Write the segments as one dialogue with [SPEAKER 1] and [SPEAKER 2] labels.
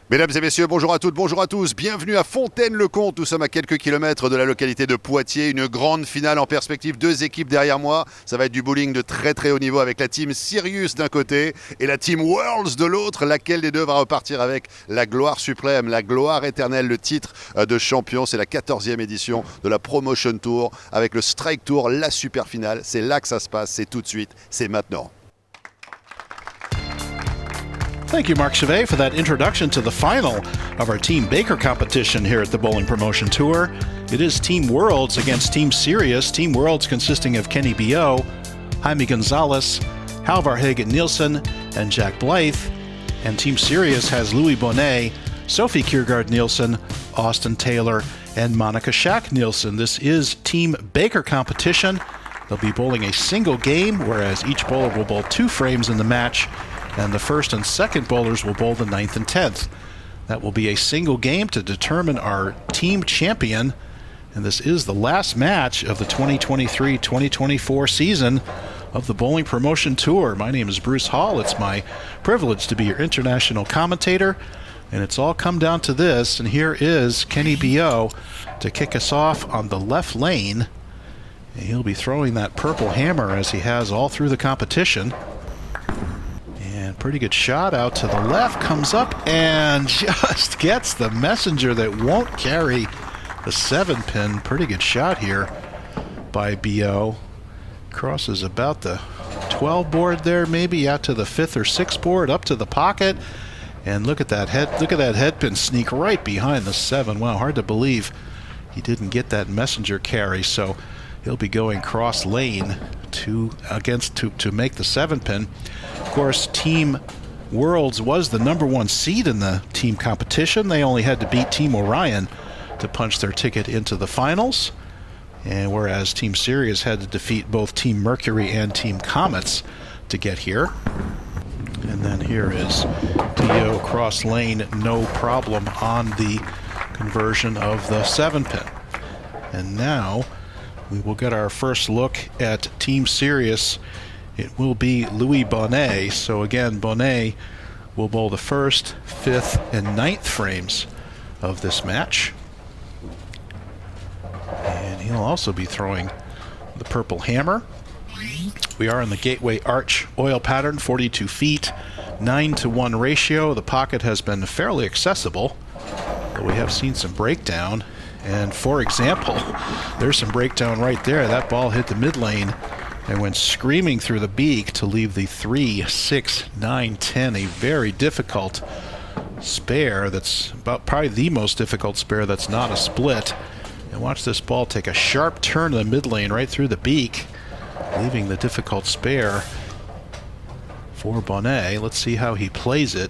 [SPEAKER 1] Mesdames et messieurs, bonjour à toutes, bonjour à tous, bienvenue à Fontaine-le-Comte. Nous sommes à quelques kilomètres de la localité de Poitiers, une grande finale en perspective, deux équipes derrière moi. Ça va être du bowling de très très haut niveau avec la team Sirius d'un côté et la team Worlds de l'autre. Laquelle des deux va repartir avec la gloire suprême, la gloire éternelle, le titre de champion. C'est la 14e édition de la Promotion Tour avec le Strike Tour, la super finale. C'est là que ça se passe, c'est tout de suite, c'est maintenant.
[SPEAKER 2] Thank you, Marc Chavet, for that introduction to the final of our Team Baker competition here at the Bowling Promotion Tour. It is Team Worlds against Team Sirius. Team Worlds consisting of Kenny Bio, Jaime Gonzalez, Halvar Hagen Nielsen, and Jack Blythe. And Team Sirius has Louis Bonnet, Sophie Kiergaard Nielsen, Austin Taylor, and Monica Shack Nielsen. This is Team Baker competition. They'll be bowling a single game, whereas each bowler will bowl 2 frames in the match, and the first and second bowlers will bowl the 9th and 10th. That will be a single game to determine our team champion, and this is the last match of the 2023-2024 season of the Bowling Promotion Tour. My name is Bruce Hall. It's my privilege to be your international commentator, and it's all come down to this, and here is Kenny Bio to kick us off on the left lane. And he'll be throwing that purple hammer as he has all through the competition. And pretty good shot out to the left, comes up and just gets the messenger that won't carry the 7-pin. Pretty good shot here by B.O. Crosses about the 12 board there, maybe out to the 5th or 6th board, up to the pocket. And look at that head pin sneak right behind the 7. Wow, hard to believe he didn't get that messenger carry. So he'll be going cross lane to make the 7-pin. Of course, Team Worlds was the #1 seed in the team competition. They only had to beat Team Orion to punch their ticket into the finals. And whereas Team Sirius had to defeat both Team Mercury and Team Comets to get here. And then here is Dio cross lane, no problem on the conversion of the 7-pin. And now we will get our first look at Team Sirius. It will be Louis Bonnet. So again, Bonnet will bowl the 1st, 5th, and 9th frames of this match. And he'll also be throwing the purple hammer. We are in the Gateway Arch oil pattern, 42 feet, 9-to-1 ratio. The pocket has been fairly accessible, but we have seen some breakdown. And for example, there's some breakdown right there. That ball hit the mid lane and went screaming through the beak to leave the 3, 6, 9, 10. A very difficult spare. That's about probably the most difficult spare that's not a split. And watch this ball take a sharp turn to the mid lane right through the beak, leaving the difficult spare for Bonnet. Let's see how he plays it.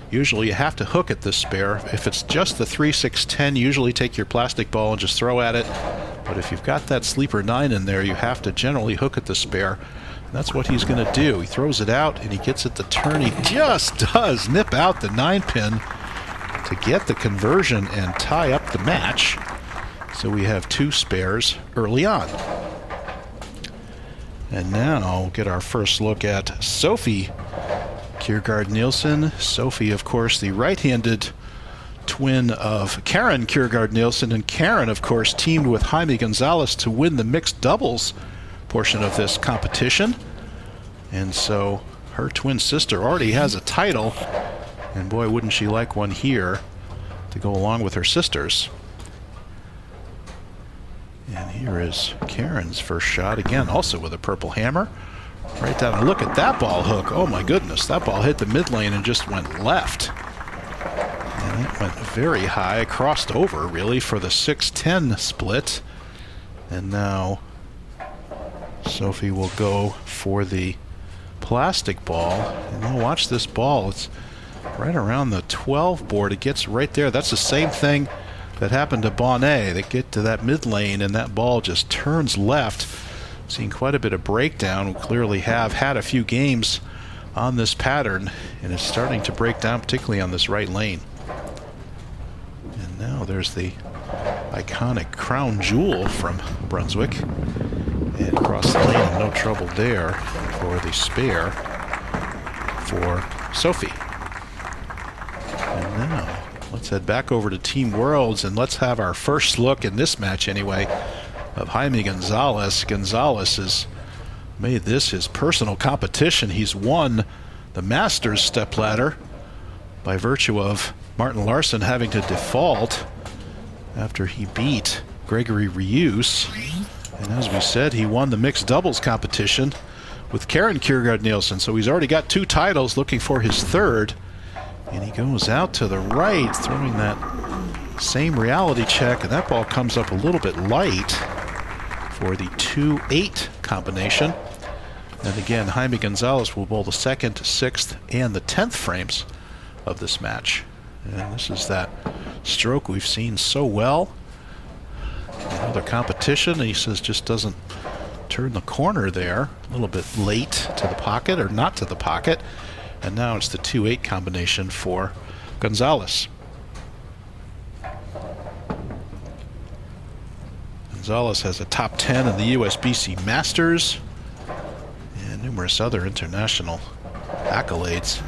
[SPEAKER 2] Usually you have to hook at this spare. If it's just the 3, 6, 10, usually take your plastic ball and just throw at it. But if you've got that sleeper 9 in there, you have to generally hook at the spare. And that's what he's going to do. He throws it out and he gets it to turn. He just does nip out the 9-pin to get the conversion and tie up the match. So we have 2 spares early on. And now we'll get our first look at Sophie Kiergaard Nielsen. Sophie, of course, the right-handed twin of Karen Kiergaard Nielsen, and Karen, of course, teamed with Jaime Gonzalez to win the mixed doubles portion of this competition. And so her twin sister already has a title, and boy, wouldn't she like one here to go along with her sisters. And here is Karen's first shot, again, also with a purple hammer. Right down, and look at that ball hook. Oh my goodness, that ball hit the mid lane and just went left. And it went very high, crossed over really for the 6-10 split. And now Sophie will go for the plastic ball. And now watch this ball. It's right around the 12 board. It gets right there. That's the same thing that happened to Bonnet. They get to that mid lane and that ball just turns left. Seen quite a bit of breakdown. We clearly have had a few games on this pattern, and it's starting to break down, particularly on this right lane. And now there's the iconic crown jewel from Brunswick. And across the lane, no trouble there for the spare for Sophie. And now let's head back over to Team Worlds and let's have our first look in this match anyway of Jaime Gonzalez. Gonzalez has made this his personal competition. He's won the Masters stepladder by virtue of Martin Larsson having to default after he beat Gregory Rius. And as we said, he won the mixed doubles competition with Karen Kiergaard Nielsen. So he's already got 2 titles, looking for his 3rd. And he goes out to the right, throwing that same reality check, and that ball comes up a little bit light for the 2-8 combination. And again, Jaime Gonzalez will bowl the 2nd, 6th, and the 10th frames of this match. And this is that stroke we've seen so well in other competition. And he says just doesn't turn the corner there. A little bit late to the pocket, or not to the pocket. And now it's the 2-8 combination for Gonzalez. Gonzalez has a top 10 in the USBC Masters and numerous other international accolades.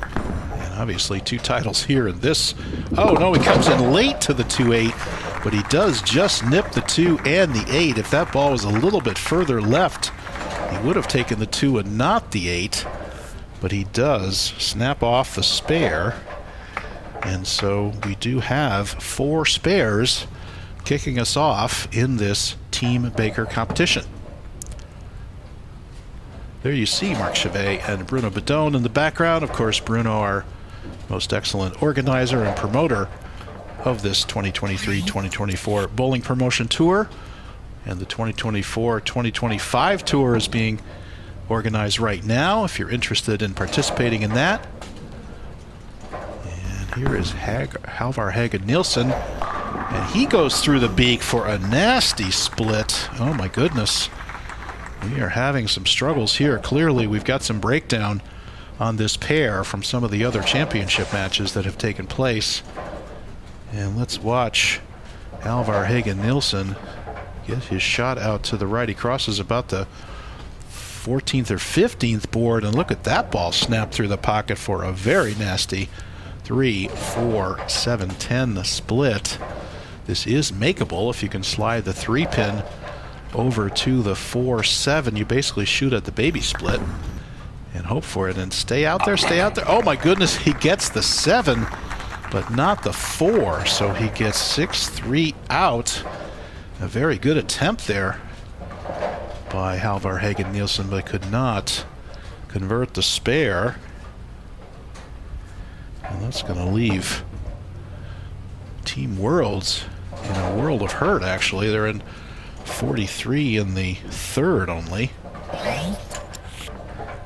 [SPEAKER 2] And obviously 2 titles here in this. Oh no, he comes in late to the 2-8, but he does just nip the 2 and the 8. If that ball was a little bit further left, he would have taken the 2 and not the 8. But he does snap off the spare. And so we do have 4 spares kicking us off in this Team Baker competition. There you see Marc Chavet and Bruno Bidone in the background. Of course, Bruno, our most excellent organizer and promoter of this 2023-2024 Bowling Promotion Tour. And the 2024-2025 tour is being organized right now, if you're interested in participating in that. And here is Halvar Hagen Nielsen, and he goes through the beak for a nasty split. Oh my goodness. We are having some struggles here. Clearly we've got some breakdown on this pair from some of the other championship matches that have taken place. And let's watch Halvar Hagen Nielsen get his shot out to the right. He crosses about the 14th or 15th board, and look at that ball snap through the pocket for a very nasty 3, 4, 7, 10 split. This is makeable if you can slide the 3-pin over to the 4-7. You basically shoot at the baby split and hope for it and stay out there, stay out there. Oh my goodness, he gets the 7 but not the 4, so he gets 6-3 out. A very good attempt there by Halvar Hagen Nielsen, but could not convert the spare. And that's going to leave Team Worlds in a world of hurt, actually. They're in 43 in the 3rd only.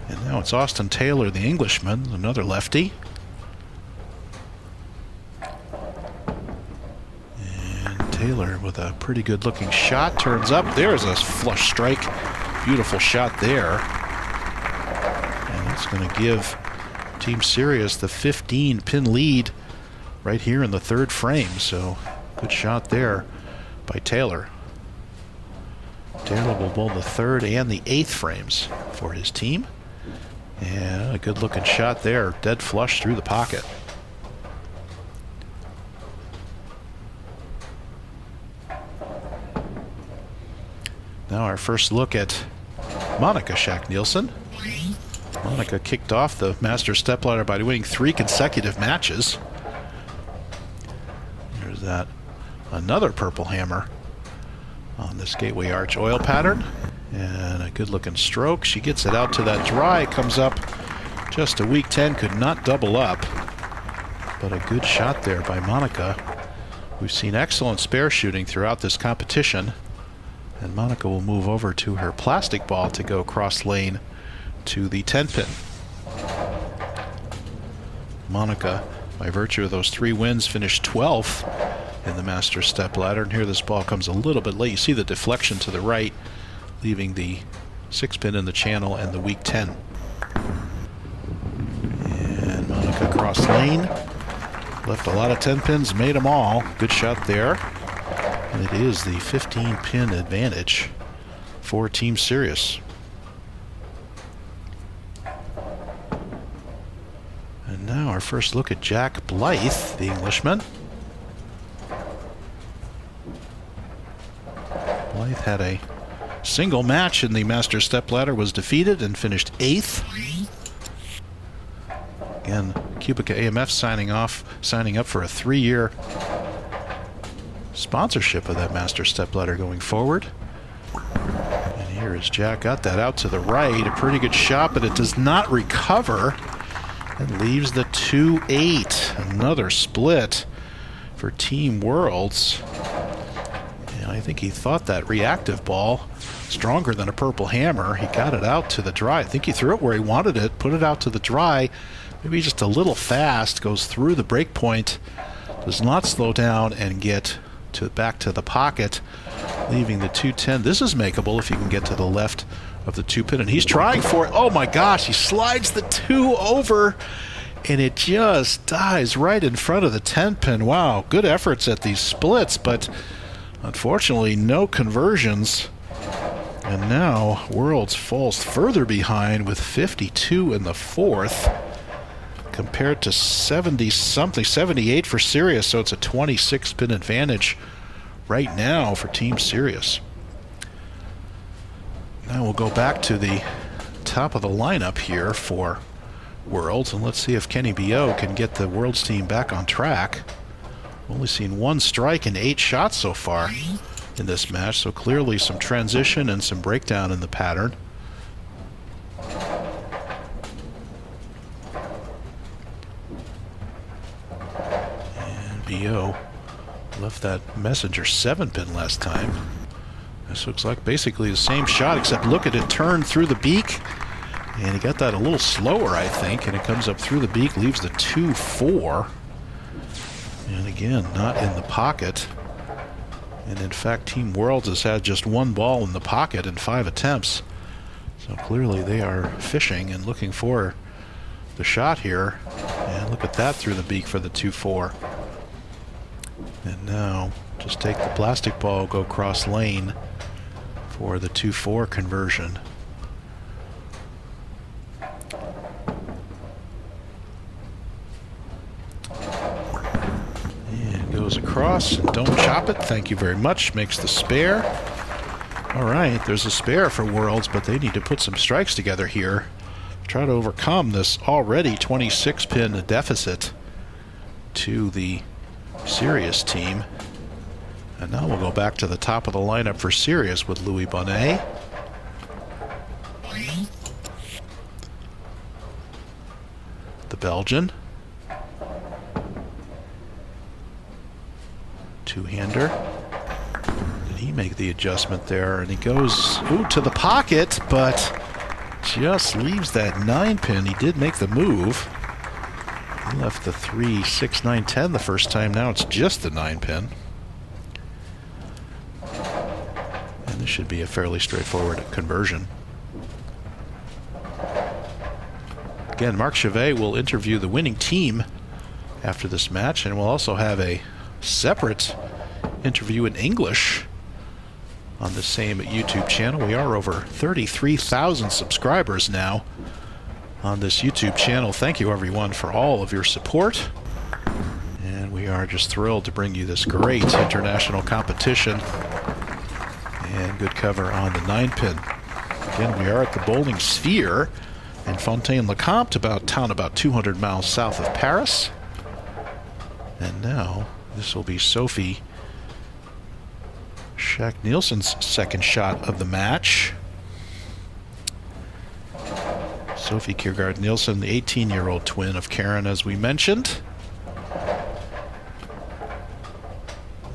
[SPEAKER 2] And now it's Austin Taylor, the Englishman, another lefty. Taylor with a pretty good looking shot, turns up. There's a flush strike. Beautiful shot there. And that's going to give Team Sirius the 15-pin lead right here in the 3rd frame. So good shot there by Taylor. Taylor will bowl the 3rd and the 8th frames for his team. And a good looking shot there, dead flush through the pocket. Now our first look at Monica Shack-Nielsen. Monica kicked off the Masters stepladder by winning 3 consecutive matches. There's that another purple hammer on this Gateway Arch oil pattern. And a good looking stroke. She gets it out to that dry, comes up just a weak 10, could not double up. But a good shot there by Monica. We've seen excellent spare shooting throughout this competition. And Monica will move over to her plastic ball to go cross lane to the 10-pin. Monica, by virtue of those 3 wins, finished 12th in the Masters stepladder. And here this ball comes a little bit late. You see the deflection to the right, leaving the 6-pin in the channel and the weak 10. And Monica cross lane. Left a lot of 10-pins, made them all. Good shot there. And it is the 15-pin advantage for Team Sirius. And now our first look at Jack Blythe, the Englishman. Blythe had a single match in the Masters stepladder, was defeated and finished 8th. Again, Cubica AMF signing up for a 3-year sponsorship of that Masters stepladder going forward. And here is Jack, got that out to the right, a pretty good shot, but it does not recover. And leaves the 2-8. Another split for Team Worlds. And I think he thought that reactive ball stronger than a purple hammer. He got it out to the dry. I think he threw it where he wanted it, put it out to the dry. Maybe just a little fast, goes through the break point, does not slow down and get back to the pocket, leaving the 210. This is makeable if you can get to the left of the 2-pin, and he's trying for it. Oh my gosh, he slides the 2 over, and it just dies right in front of the 10-pin. Wow, good efforts at these splits, but unfortunately no conversions. And now Worlds falls further behind with 52 in the 4th, compared to 70-something, 78 for Sirius, so it's a 26-pin advantage right now for Team Sirius. Now we'll go back to the top of the lineup here for Worlds, and let's see if Kenny B.O. can get the Worlds team back on track. Only seen 1 strike and 8 shots so far in this match, so clearly some transition and some breakdown in the pattern. And B.O. left that messenger 7-pin last time. This looks like basically the same shot, except look at it turn through the beak. And he got that a little slower, I think, and it comes up through the beak, leaves the 2-4. And again, not in the pocket. And in fact, Team Worlds has had just 1 ball in the pocket in 5 attempts. So clearly they are fishing and looking for the shot here. And look at that through the beak for the 2-4. And now just take the plastic ball, go cross lane for the 2-4 conversion. And goes across, and don't chop it. Thank you very much. Makes the spare. All right, there's a spare for Worlds, but they need to put some strikes together here. Try to overcome this already 26-pin deficit to the Sirius team. And now we'll go back to the top of the lineup for Sirius with Louis Bonnet. The Belgian. 2-hander. Did he make the adjustment there? And he goes to the pocket, but just leaves that 9-pin. He did make the move. He left the 3, 6, 9, 10 the first time. Now it's just the 9-pin. And this should be a fairly straightforward conversion. Again, Marc Chavet will interview the winning team after this match, and we'll also have a separate interview in English on the same YouTube channel. We are over 33,000 subscribers now on this YouTube channel. Thank you everyone for all of your support, and we are just thrilled to bring you this great international competition. And good cover on the 9-pin. Again, we are at the Bowling Sphere in Fontaine, Comte, about 200 miles south of Paris. And now this will be Sophie Schack-Nielsen's second shot of the match. Sophie Kiergaard-Nielsen, the 18-year-old twin of Karen, as we mentioned.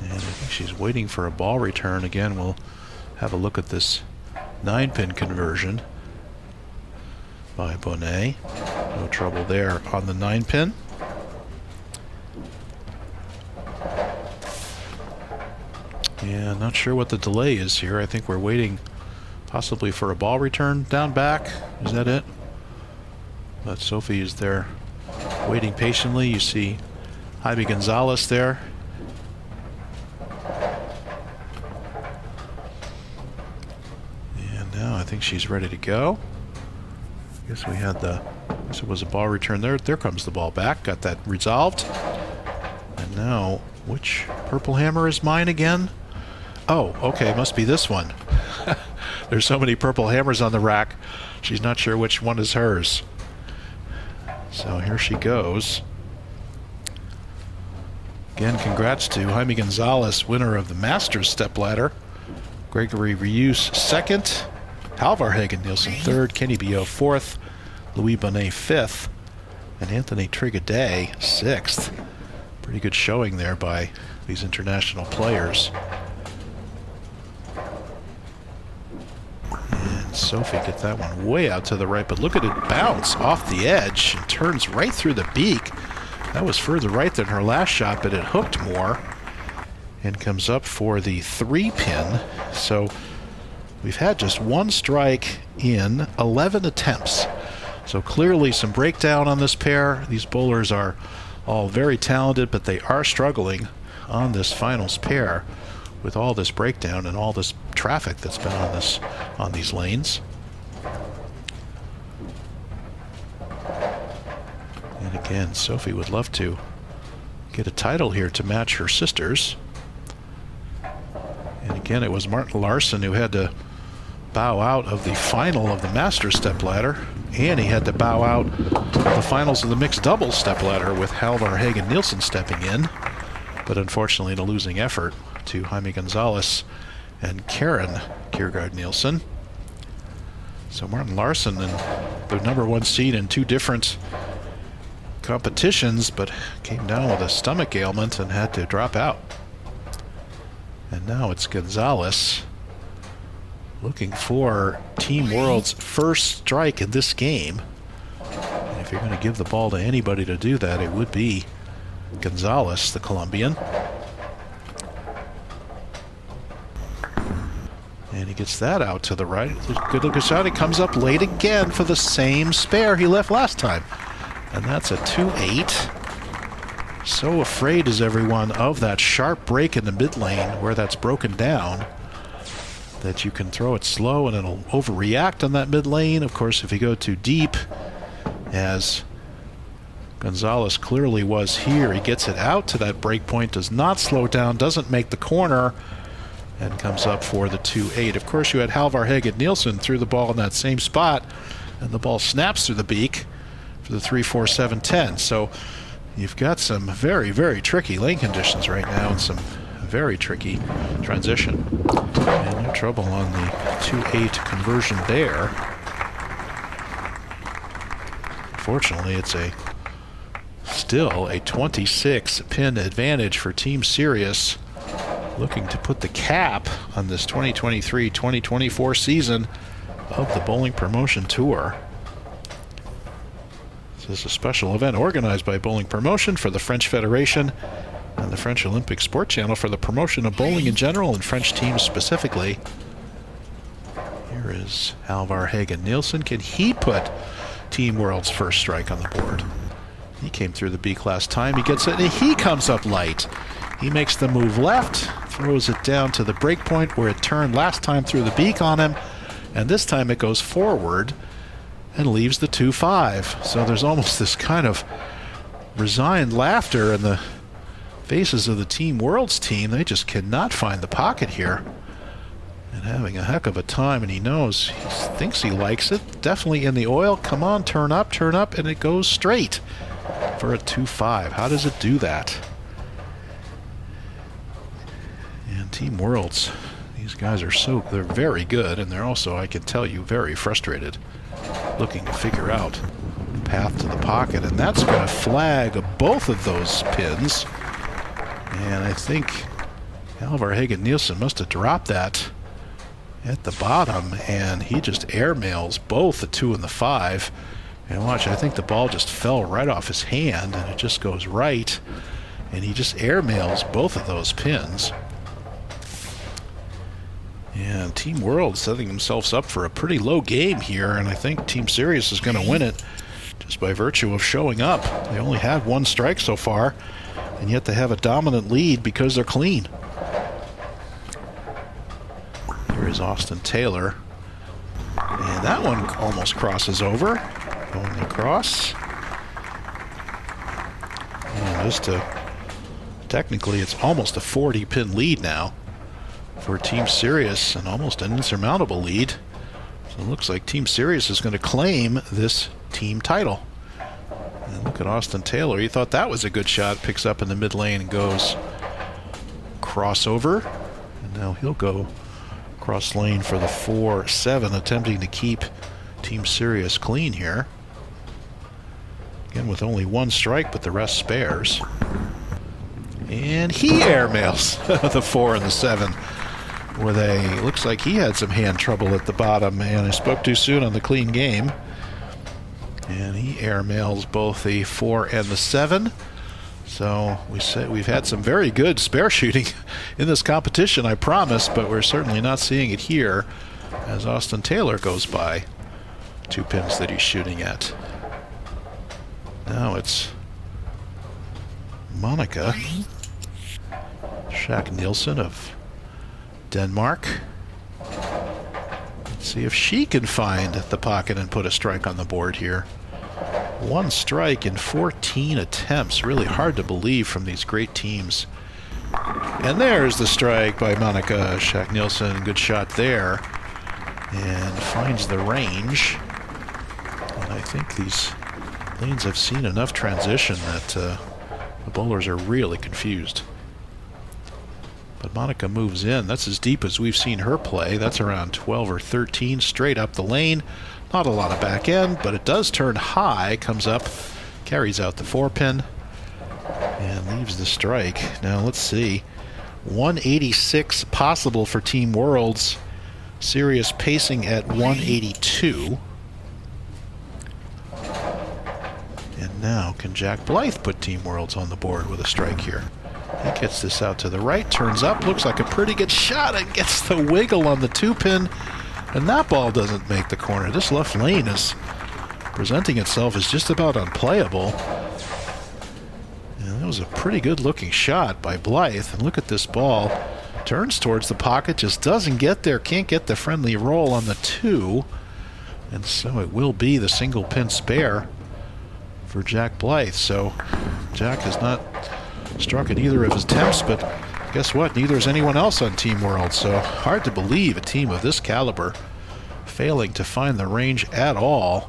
[SPEAKER 2] And I think she's waiting for a ball return. Again, we'll have a look at this 9-pin conversion by Bonnet. No trouble there on the 9-pin. Yeah, not sure what the delay is here. I think we're waiting possibly for a ball return down back. Is that it? But Sophie is there waiting patiently. You see Jaime Gonzalez there. And now I think she's ready to go. I guess we had it was a ball return there. There comes the ball back. Got that resolved. And now, which purple hammer is mine again? Oh, okay, must be this one. There's so many purple hammers on the rack, she's not sure which one is hers. So here she goes. Again, congrats to Jaime Gonzalez, winner of the Masters stepladder. Gregory Rius second. Halvar Hagen-Nielsen third. Kenny Bio fourth. Louis Bonnet fifth. And Anthony Trigaday sixth. Pretty good showing there by these international players. And Sophie gets that one way out to the right, but look at it bounce off the edge and turns right through the beak. That was further right than her last shot, but it hooked more and comes up for the 3-pin. So we've had just one strike in 11 attempts. So clearly some breakdown on this pair. These bowlers are all very talented, but they are struggling on this finals pair with all this breakdown and all this traffic that's been on these lanes. And again, Sophie would love to get a title here to match her sisters. And again, it was Martin Larsson who had to bow out of the final of the Masters stepladder, and he had to bow out the finals of the mixed doubles stepladder with Halvar Hagen-Nielsen stepping in. But unfortunately, in a losing effort to Jaime Gonzalez and Karen Kiergaard-Nielsen. So Martin Larsson and the #1 seed in two different competitions, but came down with a stomach ailment and had to drop out. And now it's Gonzalez looking for Team World's first strike in this game. And if you're going to give the ball to anybody to do that, it would be Gonzalez, the Colombian. And he gets that out to the right. Good looking shot. He comes up late again for the same spare he left last time. And that's a 2-8. So afraid is everyone of that sharp break in the mid lane where that's broken down that you can throw it slow and it'll overreact on that mid lane. Of course, if you go too deep, as Gonzalez clearly was here, he gets it out to that break point, does not slow down, doesn't make the corner, and comes up for the 2-8. Of course, you had Halvar Hagen-Nielsen threw the ball in that same spot, and the ball snaps through the beak for the 3-4-7-10. So you've got some very, very tricky lane conditions right now and some very tricky transition. And no trouble on the 2-8 conversion there. Fortunately, it's still a 26-pin advantage for Team Sirius, looking to put the cap on this 2023-2024 season of the Bowling Promotion Tour. This is a special event organized by Bowling Promotion for the French Federation and the French Olympic Sport Channel for the promotion of bowling in general and French teams specifically. Here is Halvar Hagen-Nielsen. Can he put Team World's first strike on the board? He came through the beak last time. He gets it, and he comes up light. He makes the move left, throws it down to the break point where it turned last time through the beak on him, and this time it goes forward and leaves the 2-5. So there's almost this kind of resigned laughter in the faces of the Team World's team. They just cannot find the pocket here and having a heck of a time, and he knows, he thinks he likes it. Definitely in the oil. Come on, turn up, and it goes straight for a 2-5. How does it do that? And Team World's, these guys are they're very good, and they're also, I can tell you, very frustrated, looking to figure out the path to the pocket, and that's going to flag both of those pins. And I think Halvar Hagen-Nielsen must have dropped that at the bottom, and he just airmails both the 2 and the 5. And watch, I think the ball just fell right off his hand, and it just goes right, and he just airmails both of those pins. And Team World setting themselves up for a pretty low game here, and I think Team Sirius is going to win it just by virtue of showing up. They only had one strike so far, and yet they have a dominant lead because they're clean. Here is Austin Taylor. And that one almost crosses over. Going across. And technically it's almost a 40-pin lead now for Team Sirius, and almost an insurmountable lead. So it looks like Team Sirius is going to claim this team title. And look at Austin Taylor. He thought that was a good shot. Picks up in the mid lane and goes crossover. And now he'll go cross lane for the 4-7, attempting to keep Team Sirius clean here. Again, with only one strike, but the rest spares. And he airmails the 4 and the 7 with a, looks like he had some hand trouble at the bottom, and I spoke too soon on the clean game. And he airmails both the 4 and the 7. So we've had some very good spare shooting in this competition, I promise, but we're certainly not seeing it here as Austin Taylor goes by 2 pins that he's shooting at. Now it's Monica Schack Nielsen of Denmark. Let's see if she can find the pocket and put a strike on the board here. 1 strike in 14 attempts. Really hard to believe from these great teams. And there's the strike by Monica Schack Nielsen. Good shot there. And finds the range. And I think these lanes have seen enough transition that the bowlers are really confused. But Monica moves in. That's as deep as we've seen her play. That's around 12 or 13 straight up the lane. Not a lot of back end, but it does turn high. Comes up, carries out the 4-pin, and leaves the strike. Now let's see. 186 possible for Team Worlds. Sirius pacing at 182. And now can Jack Blythe put Team Worlds on the board with a strike here? He gets this out to the right, turns up, looks like a pretty good shot, and gets the wiggle on the 2-pin, and that ball doesn't make the corner. This left lane is presenting itself as just about unplayable. And that was a pretty good looking shot by Blythe, and look at this ball. Turns towards the pocket, just doesn't get there, can't get the friendly roll on the 2, and so it will be the single pin spare for Jack Blythe. So Jack has not struck at either of his attempts, but guess what? Neither is anyone else on Team World. So hard to believe a team of this caliber failing to find the range at all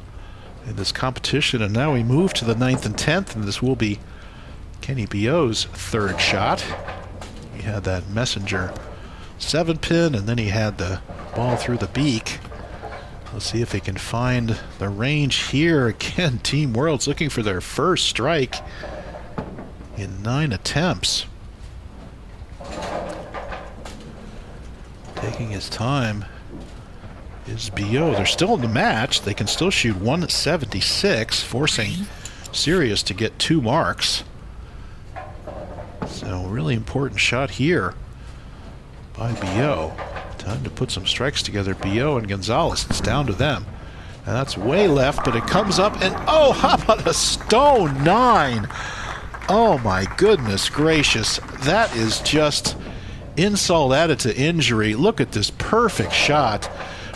[SPEAKER 2] in this competition. And now we move to the 9th and 10th, and this will be Kenny Bio's 3rd shot. He had that messenger 7-pin, and then he had the ball through the beak. Let's see if they can find the range here. Again, Team World's looking for their first strike in 9 attempts. Taking his time is BO. They're still in the match. They can still shoot 176, forcing Sirius to get 2 marks. So really important shot here by BO. Time to put some strikes together. BO and Gonzalez, it's down to them. And that's way left, but it comes up and oh, how about a stone 9? Oh my goodness gracious. That is just insult added to injury. Look at this perfect shot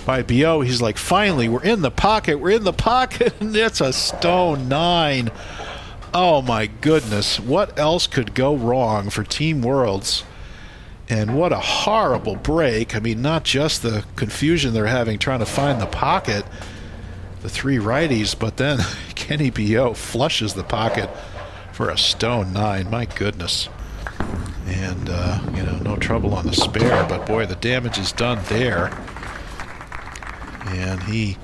[SPEAKER 2] by BO. He's like, finally, we're in the pocket, and it's a stone 9. Oh my goodness. What else could go wrong for Team Worlds? And what a horrible break. I mean, not just the confusion they're having trying to find the pocket, the 3 righties, but then Kenny BO flushes the pocket for a stone 9. My goodness. And, no trouble on the spare, but boy, the damage is done there. And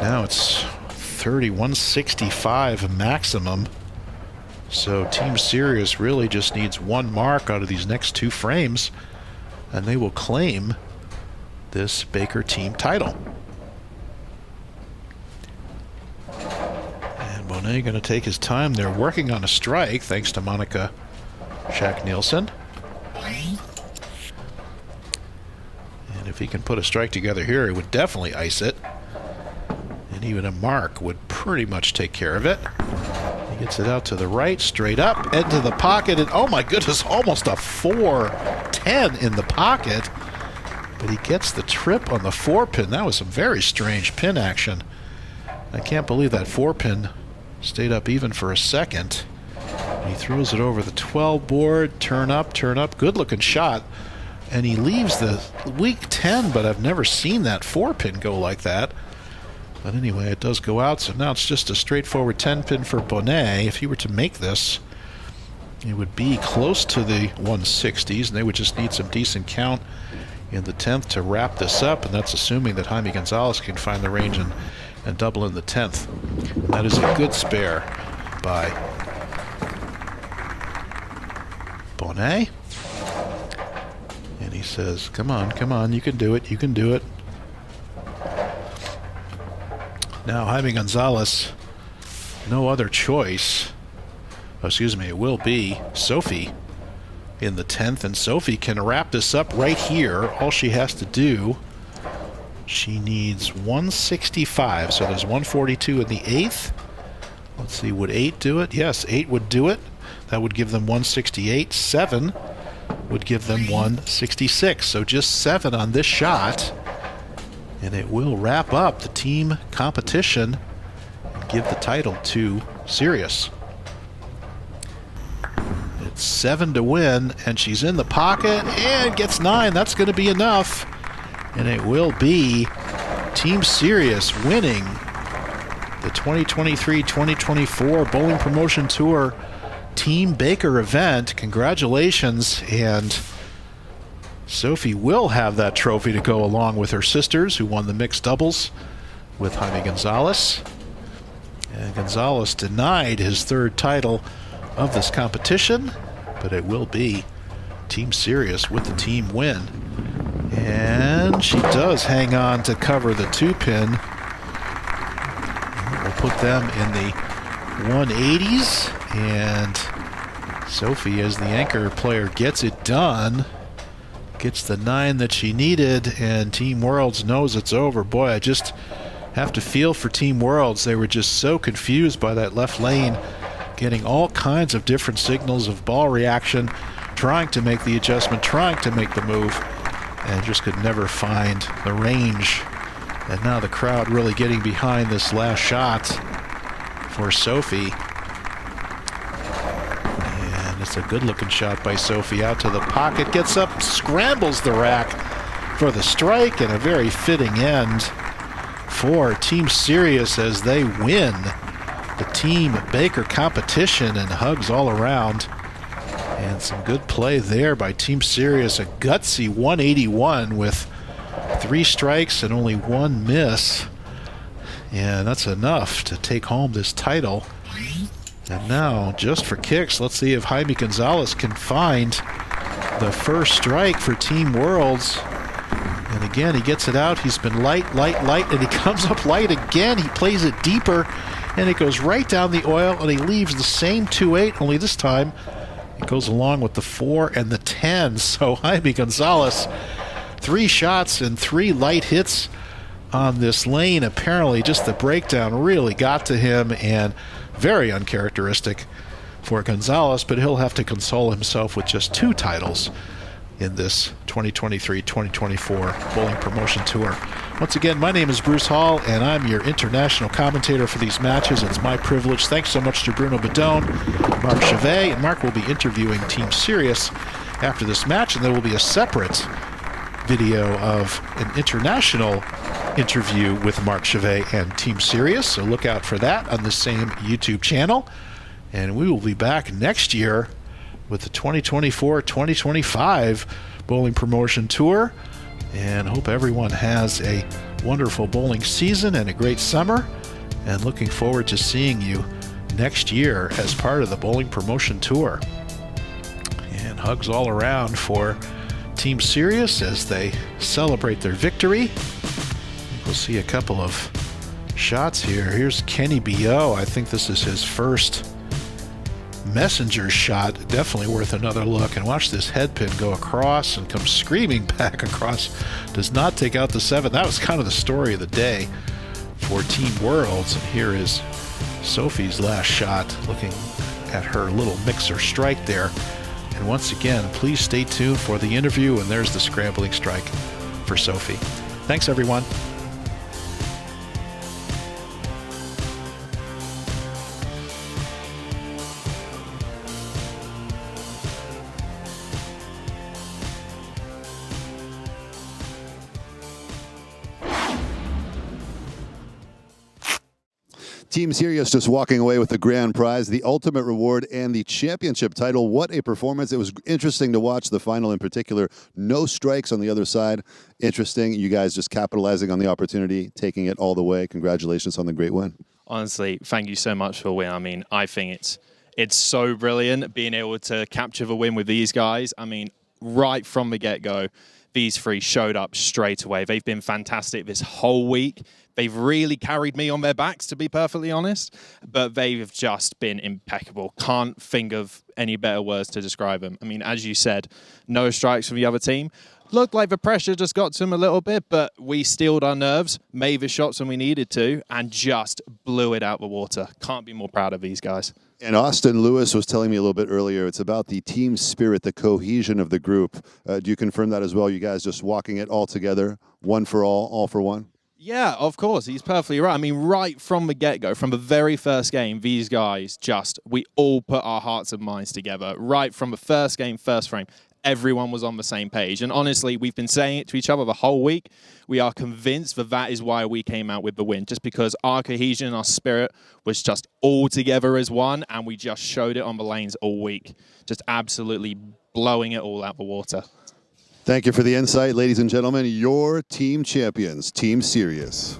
[SPEAKER 2] now it's 165 maximum. So Team Sirius really just needs 1 mark out of these next 2 frames, and they will claim this Baker team title. And Bonet going to take his time. They're working on a strike thanks to Monica Schack Nielsen. And if he can put a strike together here, it would definitely ice it. And even a mark would pretty much take care of it. He gets it out to the right, straight up, into the pocket, and oh my goodness, almost a 4-10 in the pocket. But he gets the trip on the 4-pin. That was some very strange pin action. I can't believe that 4-pin stayed up even for a second. He throws it over the 12 board, turn up, good looking shot And he leaves the weak 10, but I've never seen that 4-pin go like that. But anyway, it does go out, so now it's just a straightforward 10-pin for Bonnet. If he were to make this, it would be close to the 160s, and they would just need some decent count in the 10th to wrap this up, and that's assuming that Jaime Gonzalez can find the range and double in the 10th. And that is a good spare by Bonnet. And he says, come on, you can do it, you can do it. Now Jaime Gonzalez, no other choice. Excuse me, it will be Sophie in the 10th, and Sophie can wrap this up right here. All she has to do, she needs 165, so there's 142 in the 8th. Let's see, would 8 do it? Yes, 8 would do it. That would give them 168. 7 would give them 166. So just 7 on this shot, and it will wrap up the team competition and give the title to Sirius. It's 7 to win, and she's in the pocket and gets 9. That's going to be enough, and it will be Team Sirius winning the 2023-2024 Bowling Promotion Tour Team Baker event. Congratulations, and Sophie will have that trophy to go along with her sisters who won the mixed doubles with Jaime Gonzalez. And Gonzalez denied his 3rd title of this competition, but it will be Team Sirius with the team win. And she does hang on to cover the 2-pin. We'll put them in the 180s, and Sophie, as the anchor player, gets it done. Gets the 9 that she needed, and Team Worlds knows it's over. Boy, I just have to feel for Team Worlds. They were just so confused by that left lane, getting all kinds of different signals of ball reaction, trying to make the adjustment, trying to make the move, and just could never find the range. And now the crowd really getting behind this last shot for Sophie. And it's a good-looking shot by Sophie out to the pocket. Gets up, scrambles the rack for the strike, and a very fitting end for Team Sirius as they win the Team Baker competition, and hugs all around. And some good play there by Team Sirius. A gutsy 181 with 3 strikes and only 1 miss. And that's enough to take home this title. And now, just for kicks, let's see if Jaime Gonzalez can find the first strike for Team Worlds. And again, he gets it out. He's been light, and he comes up light again. He plays it deeper, and it goes right down the oil, and he leaves the same 2-8, only this time it goes along with the 4 and the 10. So Jaime Gonzalez, 3 shots and 3 light hits on this lane. Apparently just the breakdown really got to him, and very uncharacteristic for Gonzalez, but he'll have to console himself with just 2 titles in this 2023-2024 Bowling Promotion Tour. Once again, my name is Bruce Hall, and I'm your international commentator for these matches. It's my privilege. Thanks so much to Bruno Bidone, Marc Chavet, and Marc will be interviewing Team Sirius after this match, and there will be a separate video of an international interview with Marc Chavet and Team Sirius, so look out for that on the same YouTube channel. And we will be back next year with the 2024-2025 Bowling Promotion Tour, and hope everyone has a wonderful bowling season and a great summer, and looking forward to seeing you next year as part of the Bowling Promotion Tour. And hugs all around for Team Sirius as they celebrate their victory. We'll see a couple of shots here. Here's Kenny B.O. I think this is his first messenger shot. Definitely worth another look. And watch this head pin go across and come screaming back across. Does not take out the 7. That was kind of the story of the day for Team Worlds. And here is Sophie's last shot, looking at her little mixer strike there. And once again, please stay tuned for the interview. And there's the scrambling strike for Sophie. Thanks, everyone.
[SPEAKER 1] Team Sirius just walking away with the grand prize, the ultimate reward, and the championship title. What a performance. It was interesting to watch the final in particular. No strikes on the other side. Interesting. You guys just capitalizing on the opportunity, taking it all the way. Congratulations on the great win.
[SPEAKER 3] Honestly, thank you so much for the win. I mean, I think it's so brilliant being able to capture the win with these guys. I mean, right from the get-go, these three showed up straight away. They've been fantastic this whole week. They've really carried me on their backs, to be perfectly honest, but they've just been impeccable. Can't think of any better words to describe them. I mean, as you said, no strikes from the other team. Looked like the pressure just got to them a little bit, but we steeled our nerves, made the shots when we needed to, and just blew it out the water. Can't be more proud of these guys.
[SPEAKER 1] And Austin Lewis was telling me a little bit earlier, it's about the team spirit, the cohesion of the group. Do you confirm that as well? You guys just walking it all together, one for all for one?
[SPEAKER 3] Yeah, of course. He's perfectly right. I mean, right from the get-go, from the very first game, these guys we all put our hearts and minds together. Right from the first game, first frame, everyone was on the same page. And honestly, we've been saying it to each other the whole week. We are convinced that is why we came out with the win, just because our cohesion and our spirit was just all together as one, and we just showed it on the lanes all week, just absolutely blowing it all out the water.
[SPEAKER 1] Thank you for the insight, ladies and gentlemen. Your team champions, Team Sirius.